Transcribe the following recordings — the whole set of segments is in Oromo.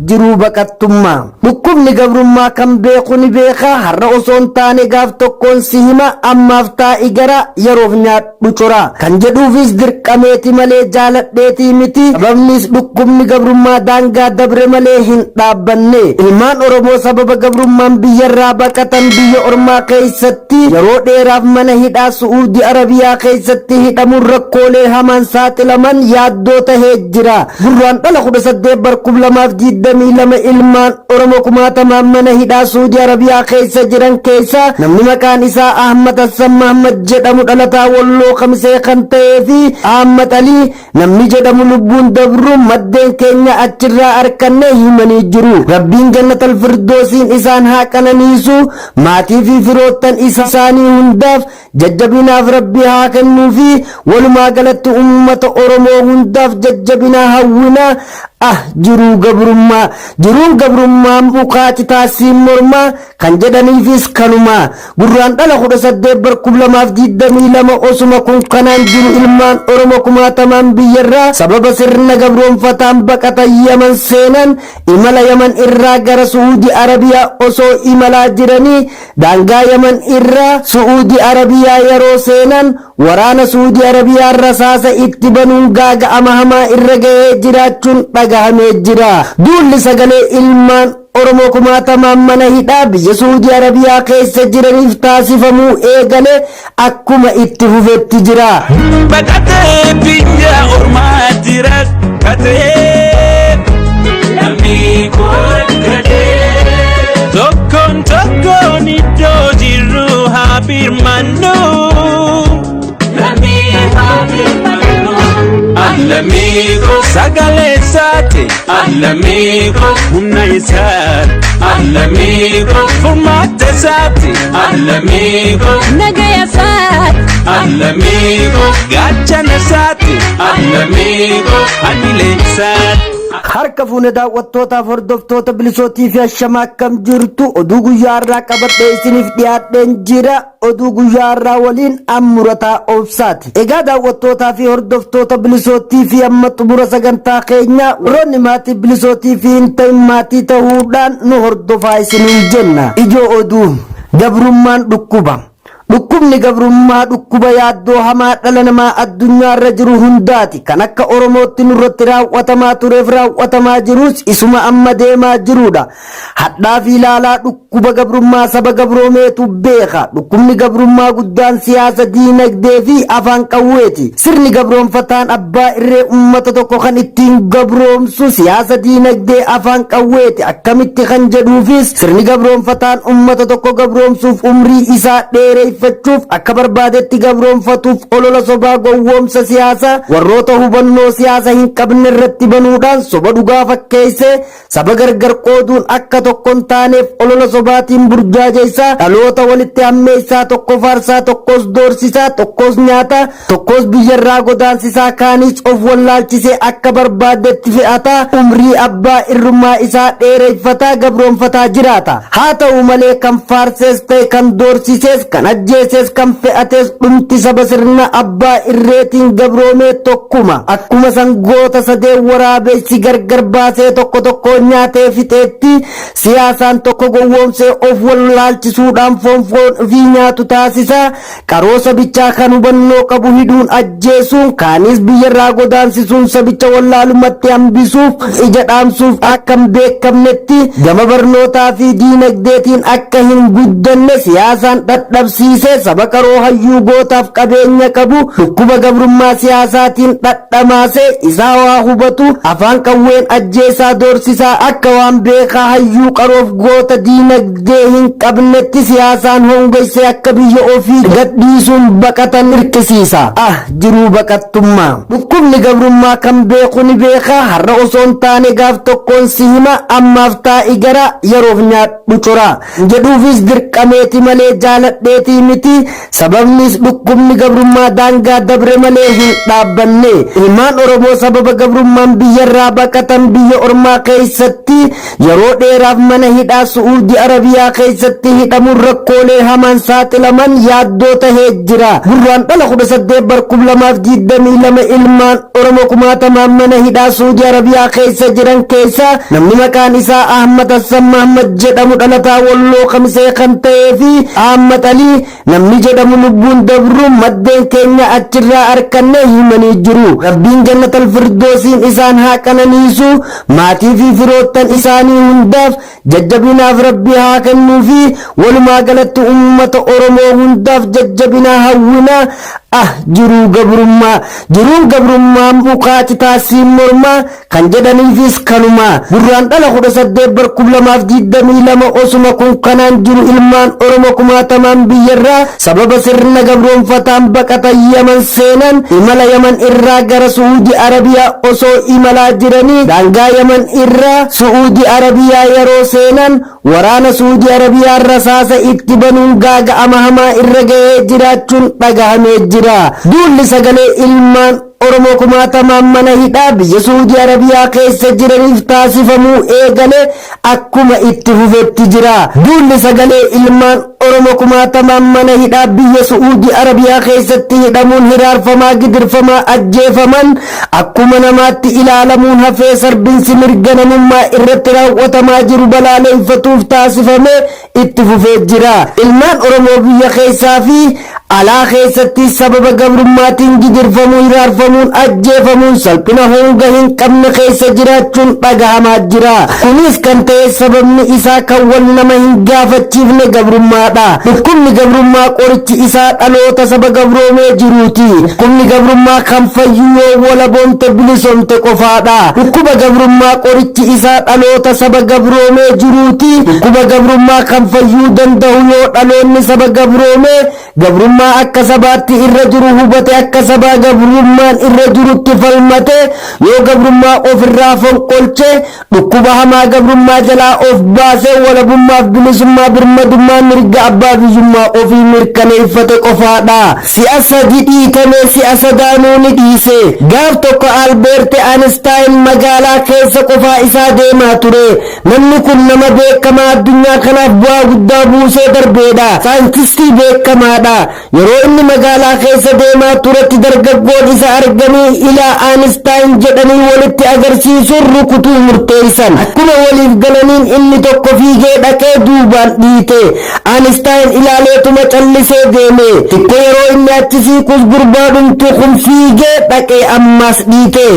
jiruu baqattummaa dhukkubni gabrummaa kan beeku ni beeka har'a osoo hin taane gaaf tokkoon si hima ammaaf taa'i gara yeroof nyaadhu cora kan jedhuufis dirqameeti malee jaaladheetii miti sababnis dhukkubni gabrummaa daangaa dabre malee hin dhaabbanne ilmaan oromoo sababa gabrummaan biyyarraa baqatan biyya ormaa keessatti yeroo dheeraaf mana hidhaa su'uudii arabiyaa keessatti hidhamuun rakkoolee hamaan saaxilaman yaaddoo tahee jira gurraan dhala 18/2022 ilmaan oromoo kumaatamaan mana hidhaa su'uudii arabiyaa keessa jiran keessa namni maqaan isaa Ahmad Hassan Muhammad jedhamu dhalataa walloo Kamisee kan ta'ee fi Ahmad Alii namni jedhamu lubbuun dabru maddeen keenya achirraa arkanne himanii jiru rabbiin jannatal firdoosiin isaan haa qananiisu maatii fi firoottan isaanii hundaaf jajjabinaaf rabbi haa kennuufi walumaa galatti ummata oromoo hundaaf jajjabina hawwina jiruu gabrummaa mukaati taasiin mormaa kan jedhaniifis kanuma gurraan dhala 18/2022 osuma kun kanaan jiru ilmaan oromoo kumaatamaan biyyarraa sababa sirna gabroonfataan baqatan yaman seenan imala yaman irraa gara su'uudii arabiyaa osoo imalaa jiranii daangaa yaman irraa su'uudii arabiyaa yeroo seenan waraana su'uudii arabiyaa rasaasa itti banuun gaaga'ama hamaa irra ga'ee jiraachuun dhagahamee jira duulli sagalee ilmaan oromoo kumaatamaan mana hidhaa biyya su'uudii arabiyaa keessa jiraniif taasifamuu eegale akkuma itti fufetti jira baqatee biyya ormaatti rakkatee namni kolkatee tokkoon iddoo jirru haa birmannu namni haa birmannu Allamigo sagale sate Allamigo humna isat Allamigo formate sate Allamigo nagaya sat Allamigo gachana sate Allamigo anile sat harka fuune daawwattootaaf hordoftoota bilisootii fi ashama akkam jirtu oduu guyyaa irraa qabadhee isiniif dhiyaadheen jira oduu guyyaa irraa waliin ammurataa obsaati egaa daawwattootaa fi hordoftoota bilisootii fi amma xumura sagantaa keenya warroonni maatii bilisootii fi hin ta'in maatii ta'uudhaan nu hordofaa isiniin jenna ijoo oduu gabrummaan dhukkubni gabrummaa dhukkuba yaaddoo hamaa dhala namaa addunyaarra jiru hundaati kan akka oromootti nurratti raawwatamaa tureef raawwatamaa jirus isuma amma deemaa jirudha hadhaa fi ilaalaa dhukkuba gabrummaa saba gabroomeetu beeka dhukkubni gabrummaa guddaan siyaasa diinagdee fi afaan qawweeti sirni gabroonfataan abbaa irree ummata tokko kan ittiin gabroomsu siyaasa diinagdee afaan qawweeti akkamitti kan jedhuufis sirni gabroonfataan ummata tokko gabroomsuuf umrii isaa dheeree akka barbaadetti gabroonfatuuf olola sobaa gowwoomsa siyaasa warroota hubannoo siyaasa hin qabne irratti banuudhaan soba dhugaa fakkeessee saba gargar qooduun akka tokko hin taaneef olola sobaatiin burjaajeessaa dhaloota walitti hammeessaa tokko faarsaa tokkos doorsisaa tokkos nyaata tokkos biyyarraa godaansisaa kaanis of wallaalchisee akka barbaadetti fe'ataa umrii abbaa irrummaa isaa dheereeffataa gabroonfataa jiraata haa ta'u malee kan faarsees ta'e kan doorsisees kan ajjeeses kan fe'ates dhumti saba sirna abbaa irreetiin gabroomee tokkuma akkuma sangoota sadeen waraabessi gargar baasee tokko nyaatee fixeetti siyaasaan tokko gowwoomsee of wallaalchisuudhaan foon ofii nyaatu taasisa qaroo sabichaa kan hubannoo qabu hidhuun ajjeesuun kaanis biyyarraa godaansisuun sabicha wallaalumatti hambisuuf ija dhaamsuuf akka hin beekamnetti gama barnootaa fi diinagdeetiin akka hin guddanne siyaasaan dhadhabsiisee saba qaroo hayyuu gootaaf qabeenya qabu dhukkuba gabrummaa siyaasaatiin dhadhamaasee isaa waa hubatu afaan qawween ajjeesaa doorsisaa akka waan beekaa hayyuu qaroof goota diinagdee hin qabnetti siyaasaan hongeessee akka biyya ofii gadhiisuun baqatan hirkisiisa jiruu baqattummaa dhukkubni gabrummaa kan beeku ni beeka har'a osoo hin taane gaaf tokkoon si hima ammaaf taa'i gara yeroof nyaadhu cora jedhuufis dirqameeti malee jaaladheetii miti sababnis dhukkubni gabrummaa daangaa dabre malee hin dhaabbanne ilmaan oromoo sababa gabrummaan biyyarraa baqatan biyya ormaa keessatti yeroo dheeraaf mana hidhaa Su'uudi Arabiyaa keessatti hidhamuun rakkoolee hamaan saaxilaman yaaddoo tahee jira. Gurraan dhala 18/2022 ilmaan oromoo kumaatamaan mana hidhaa Su'uudi Arabiyaa keessa jiran keessa namni maqaan isaa Ahmad Hassan Muhammad jedhamu dhalataa Walloo Kamisee kan ta'ee fi Ahmad Ali namni jedhamu lubbuun dabru maddeen keenya achirraa arkanne himanii jiru. Rabbiin jannatal firdoosiin isaan haa qananiisu maatii fi firoottan isaanii hundaaf jajjabinaaf rabbi haa kennuu fi walumaa galatti ummata oromoo hundaaf jajjabinaa hawwina. Jiruun gabrummaa mukaati taasiin mormaa kan jedhaniifis kanuma. Gurraan dhala 18/2022 osuma kun kanaan jiru ilmaan oromoo kumaatamaan biyyarraa sababa sirna gabroonfataan baqatan Yaman seenan imala Yaman irraa gara Su'uudi Arabiyaa osoo imalaa jiranii daangaa Yaman irraa Su'uudi Arabiyaa yeroo seenan waraana Su'uudi Arabiyaa rasaasa itti banuun gaaga'ama hamaa irra gahee jiraachuun dhagahamee jira. Duulli sagalee ilmaan oromoo kumaatamaan mana hidhaa biyya Su'uudi Arabiyaa keessa jiraniif taasifamuu eegale akkuma itti fufetti jira. Duulli sagalee ilmaan oromoo kumaatamaan mana hidhaa biyya Su'uudi Arabiyaa keessatti hidhamuun hiraarfamaa gidirfamaa ajjeefaman akkuma namaatti ilaalamuun hafee sarbinsi mirga namummaa irratti raawwatamaa jiru balaaleeffatuuf taasifame itti fufee jira. Ilmaan oromoo biyya keessaa fi alaa keessatti sababa gabrummaatiin gidirfamuu hiraarfamuun ajjeefamuun salphina honga hin qabne keessa jiraachuun dhagahamaa jira. Kunis kan ta'e sababni isaa kan wal nama hin gaafachiifne gabrummaadha. Dhukkubni gabrummaa qorichi isaa dhaloota saba gabroomee jiruuti. Dhukkubni gabrummaa kan fayyu yoo walaboomte bilisoomte qofaadha. Dhukkuba gabrummaa qorichi isaa dhaloota saba gabroomee jiruuti. Dhukkuba gabrummaa kan fayyuu danda'u yoo dhaloonni saba gabroomee gabrummaa akka sabaatti irra jiru hubate akka sabaa gabrummaan irra jirutti falmate yoo gabrummaa ofirraa fonqolche dhukkuba hamaa gabrummaa jalaa of baase walabummaaf bilisummaa birmadummaa mirga abbaa biyyummaa ofii mirkaneeffate qofaadha. Si'a sadi dhiitame si'a sadaanuu ni dhiise. Gaaf tokko Albeert Einstein magaalaa keessa qofaa isaa deemaa ture. Namni kun nama beekamaa addunyaa kanaaf bu'aa guddaa buusee darbeedha. Saayintistii beekamaadha. Yeroo inni magaalaa keessa deemaa turetti dargaggoon isa arganii ilaa Einstein jedhanii walitti agarsiisuun rukutuu murteessan. Akkuma waliif galaniin inni tokko fiigee dhaqee duubaan dhiite. Einstein ilaaleetuma callisee deeme. Xiqqoo yeroo inni achi siiqus gurbaadhumtu kun fiigee dhaqee ammas dhiite.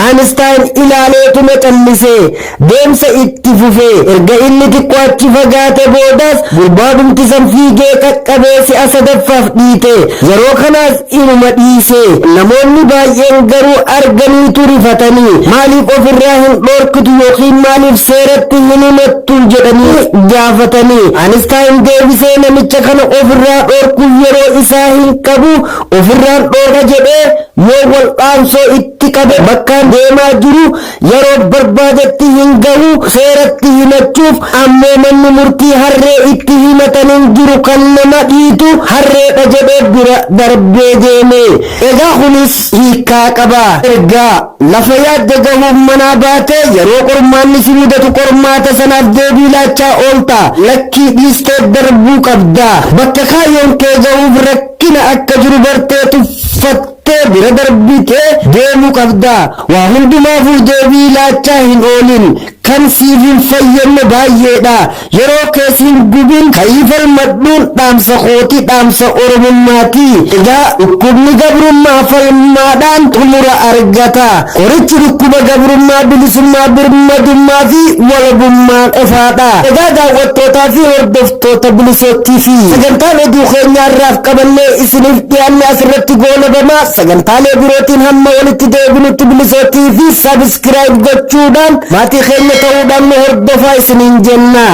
Einstein ilaaleetuma callisee deemsa itti fufee erga inni xiqqoo achi fagaate boodas gurbaadhumti san fiigee qaqqabee si'a sadaffaaf dhiite. Yeroo kanaas inuma dhiise. Namoonni baay'een garuu arganiitu rifatanii maaliif ofirraa hin dhoorkitu yookiin maaliif seeratti hin himattu jedhanii gaafatanii. Einstein deebisee namicha kana ofirraa dhoorkuuf yeroo isaa hin qabu ofirraan dhoorka jedhee yoo wal'aansoo itti qabe bakkaan deemaa jiru yeroo barbaadetti hin gahu seeratti himachuuf ammoo manni murtii harree itti himataniin jiru kan nama dhiitu harreedha jedhee bira darbee deeme. Egaa kunis hiikaa qaba. Ergaa lafa yaadde gahuuf manaa baate yeroo qormaanni si mudatu qormaata sanaaf deebii laachaa oolta. Lakkii dhiistee darbuu qabda. Bakka kaayyoon kee gahuuf rakkina akka jiru bartee tuffattee bira darbitee deemuu qabda. Waa hundumaafuu deebii laachaa hin oolin. Kan siif hin fayyadne baay'eedha. Yeroo keessa hin gubin kayyifal madduun dhaamsa kooti dhaamsa oromummaati. Egaa dhukkubni gabrummaa falmaadhaan xumura argata. Qorichi dhukkuba gabrummaa bilisummaa birmadummaa fi walabummaa qofaadha. Egaa daawwattootaa fi hordoftoota bilisootii fi sagantaan oduu keenyaarraaf qabannee isiniif dhiyaanne asirratti goolabamaa sagantaalee birootiin hamma walitti deebinutti bilisootii fi sabiskiraayib gochuudhaan maatii keenya ta'uudhaan nu hordofaa isiniin jenna.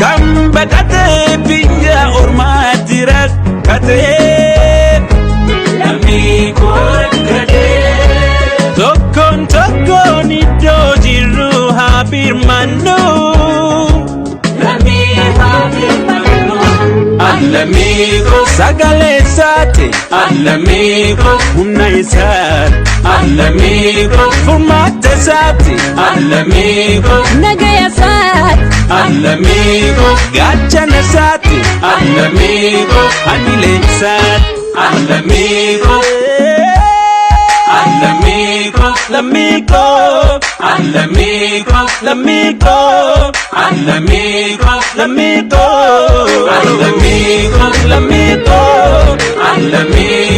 Kan baqatee biyya ormaatti rakkatee namni kolkatee tokkoon iddoo jirru haa birmannu. allamigo sagale sate allamigo unaisat allamigo fumate sate allamigo nagaya saat allamigo gachana sate allamigo anile sat allamigo allamigo l'amigo allamigo l'amigo allamigo l'amigo allamigo l'amigo allamigo